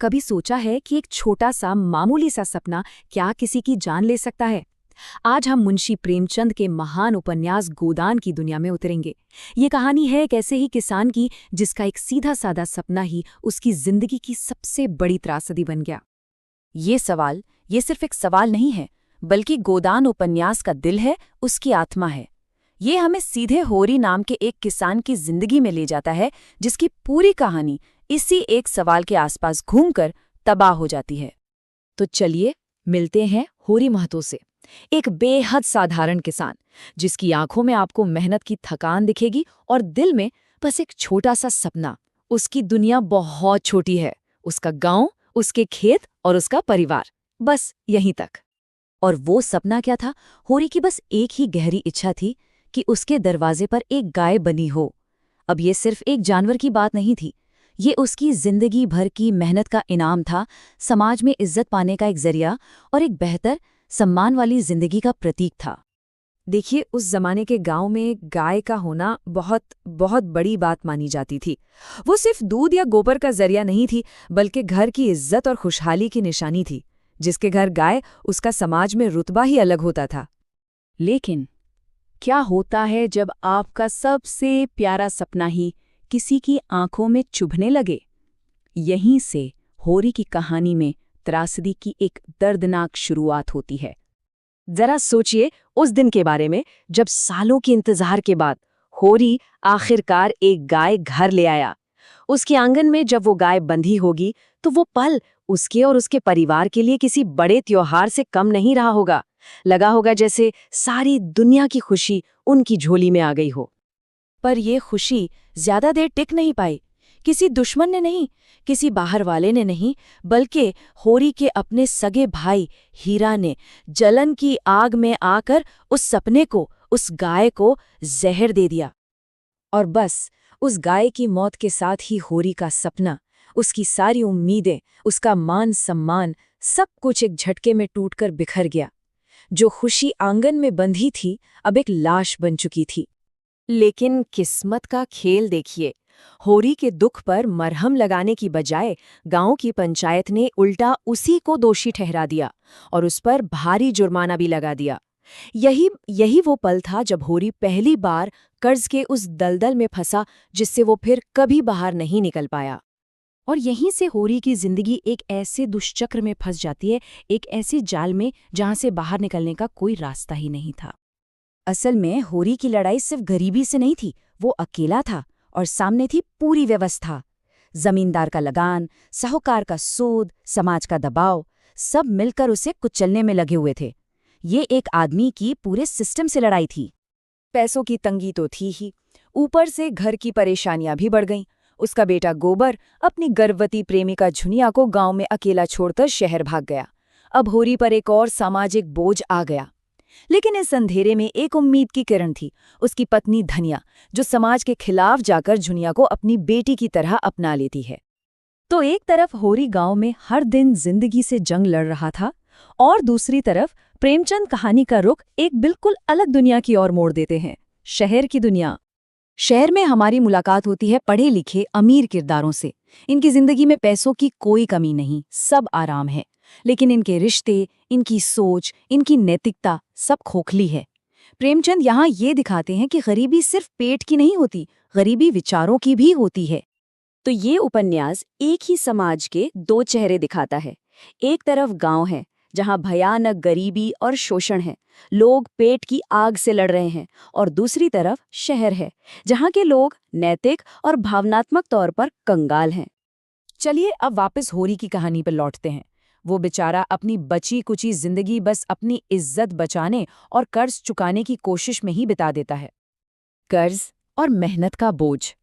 कभी सोचा है कि एक छोटा सा मामूली सा सपना क्या किसी की जान ले सकता है? आज हम मुंशी प्रेमचंद के महान उपन्यास गोदान की दुनिया में उतरेंगे। ये कहानी है एक ऐसे ही किसान की जिसका एक सीधा साधा सपना ही उसकी जिंदगी की सबसे बड़ी त्रासदी बन गया। ये सिर्फ एक सवाल नहीं है, बल्कि गोदान उपन्यास का दिल है, उसकी आत्मा है। ये हमें सीधे होरी नाम के एक किसान की जिंदगी में ले जाता है, जिसकी पूरी कहानी इसी एक सवाल के आसपास घूमकर तबाह हो जाती है। तो चलिए मिलते हैं होरी महतो से, एक बेहद साधारण किसान जिसकी आंखों में आपको मेहनत की थकान दिखेगी और दिल में बस एक छोटा सा सपना। उसकी दुनिया बहुत छोटी है, उसका गांव, उसके खेत और उसका परिवार, बस यहीं तक। और वो सपना क्या था? होरी की बस एक ही गहरी इच्छा थी कि उसके दरवाजे पर एक गाय बनी हो। अब ये सिर्फ एक जानवर की बात नहीं थी, ये उसकी जिंदगी भर की मेहनत का इनाम था, समाज में इज्जत पाने का एक जरिया और एक बेहतर सम्मान वाली जिंदगी का प्रतीक था। देखिए, उस जमाने के गांव में गाय का होना बहुत बहुत बड़ी बात मानी जाती थी। वो सिर्फ दूध या गोबर का जरिया नहीं थी, बल्कि घर की इज्जत और खुशहाली की निशानी थी। जिसके घर गाय, उसका समाज में रुतबा ही अलग होता था। लेकिन क्या होता है जब आपका सबसे प्यारा सपना ही किसी की आंखों में चुभने लगे? यहीं से होरी की कहानी में त्रासदी की एक दर्दनाक शुरुआत होती है। जरा सोचिए उस दिन के बारे में जब सालों के इंतजार के बाद होरी आखिरकार एक गाय घर ले आया। उसके आंगन में जब वो गाय बंधी होगी तो वो पल उसके और उसके परिवार के लिए किसी बड़े त्योहार से कम नहीं रहा होगा। लगा होगा जैसे सारी दुनिया की खुशी उनकी झोली में आ गई हो। पर ये खुशी ज्यादा देर टिक नहीं पाई। किसी दुश्मन ने नहीं, किसी बाहर वाले ने नहीं, बल्कि होरी के अपने सगे भाई हीरा ने जलन की आग में आकर उस सपने को, उस गाय को जहर दे दिया। और बस उस गाय की मौत के साथ ही होरी का सपना, उसकी सारी उम्मीदें, उसका मान सम्मान, सब कुछ एक झटके में टूटकर बिखर गया। जो खुशी आंगन में बंधी थी अब एक लाश बन चुकी थी। लेकिन किस्मत का खेल देखिए, होरी के दुख पर मरहम लगाने की बजाय गांव की पंचायत ने उल्टा उसी को दोषी ठहरा दिया और उस पर भारी जुर्माना भी लगा दिया। यही वो पल था जब होरी पहली बार कर्ज के उस दलदल में फंसा जिससे वो फिर कभी बाहर नहीं निकल पाया। और यहीं से होरी की जिंदगी एक ऐसे दुष्चक्र में फंस जाती है, एक ऐसे जाल में जहां से बाहर निकलने का कोई रास्ता ही नहीं था। असल में होरी की लड़ाई सिर्फ गरीबी से नहीं थी, वो अकेला था और सामने थी पूरी व्यवस्था। जमींदार का लगान, साहूकार का सूद, समाज का दबाव, सब मिलकर उसे कुचलने में लगे हुए थे। ये एक आदमी की पूरे सिस्टम से लड़ाई थी। पैसों की तंगी तो थी ही, ऊपर से घर की परेशानियां भी बढ़ गईं। उसका बेटा गोबर अपनी गर्भवती प्रेमिका झुनिया को गांव में अकेला छोड़कर शहर भाग गया। अब होरी पर एक और सामाजिक बोझ आ गया। लेकिन इस अंधेरे में एक उम्मीद की किरण थी, उसकी पत्नी धनिया, जो समाज के खिलाफ जाकर झुनिया को अपनी बेटी की तरह अपना लेती है। तो एक तरफ होरी गांव में हर दिन जिंदगी से जंग लड़ रहा था, और दूसरी तरफ प्रेमचंद कहानी का रुख एक बिल्कुल अलग दुनिया की ओर मोड़ देते हैं, शहर की दुनिया। शहर में हमारी मुलाकात होती है पढ़े लिखे अमीर किरदारों से। इनकी जिंदगी में पैसों की कोई कमी नहीं, सब आराम है। लेकिन इनके रिश्ते, इनकी सोच, इनकी नैतिकता सब खोखली है। प्रेमचंद यहाँ ये दिखाते हैं कि गरीबी सिर्फ पेट की नहीं होती, गरीबी विचारों की भी होती है। तो ये उपन्यास एक ही समाज के दो चेहरे दिखाता है। एक तरफ गांव है जहाँ भयानक गरीबी और शोषण है, लोग पेट की आग से लड़ रहे हैं, और दूसरी तरफ शहर है जहाँ के लोग नैतिक और भावनात्मक तौर पर कंगाल हैं। चलिए अब वापस होरी की कहानी पर लौटते हैं। वो बेचारा अपनी बची कुची जिंदगी बस अपनी इज्जत बचाने और कर्ज चुकाने की कोशिश में ही बिता देता है। कर्ज और मेहनत का बोझ,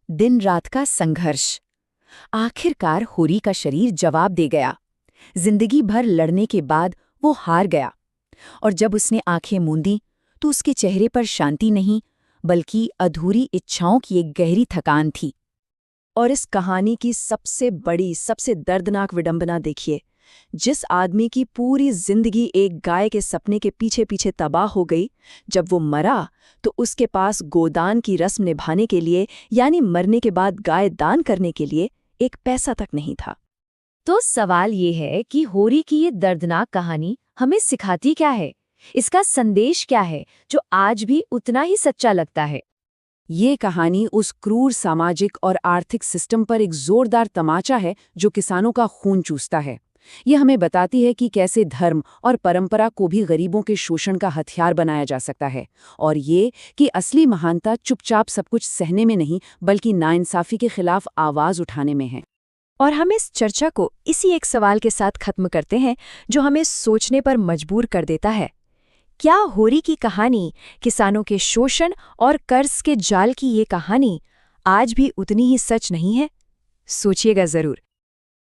दिन रात का संघर्ष। आखिरकार होरी का शरीर जवाब दे गया। जिंदगी भर लड़ने के बाद वो हार गया, और जब उसने आंखें मूंदी तो उसके चेहरे पर शांति नहीं, बल्कि अधूरी इच्छाओं की एक गहरी थकान थी। और इस कहानी की सबसे बड़ी, सबसे दर्दनाक विडंबना देखिए, जिस आदमी की पूरी जिंदगी एक गाय के सपने के पीछे पीछे तबाह हो गई, जब वो मरा तो उसके पास गोदान की रस्म निभाने के लिए, यानी मरने के बाद गाय दान करने के लिए एक पैसा तक नहीं था। तो सवाल ये है कि होरी की ये दर्दनाक कहानी हमें सिखाती क्या है? इसका संदेश क्या है जो आज भी उतना ही सच्चा लगता है? ये कहानी उस क्रूर सामाजिक और आर्थिक सिस्टम पर एक जोरदार तमाचा है जो किसानों का खून चूसता है। ये हमें बताती है कि कैसे धर्म और परंपरा को भी गरीबों के शोषण का हथियार बनाया जा सकता है, और ये कि असली महानता चुपचाप सब कुछ सहने में नहीं बल्कि नाइंसाफी के खिलाफ आवाज उठाने में है। और हम इस चर्चा को इसी एक सवाल के साथ खत्म करते हैं जो हमें सोचने पर मजबूर कर देता है। क्या होरी की कहानी, किसानों के शोषण और कर्ज के जाल की ये कहानी आज भी उतनी ही सच नहीं है? सोचिएगा जरूर।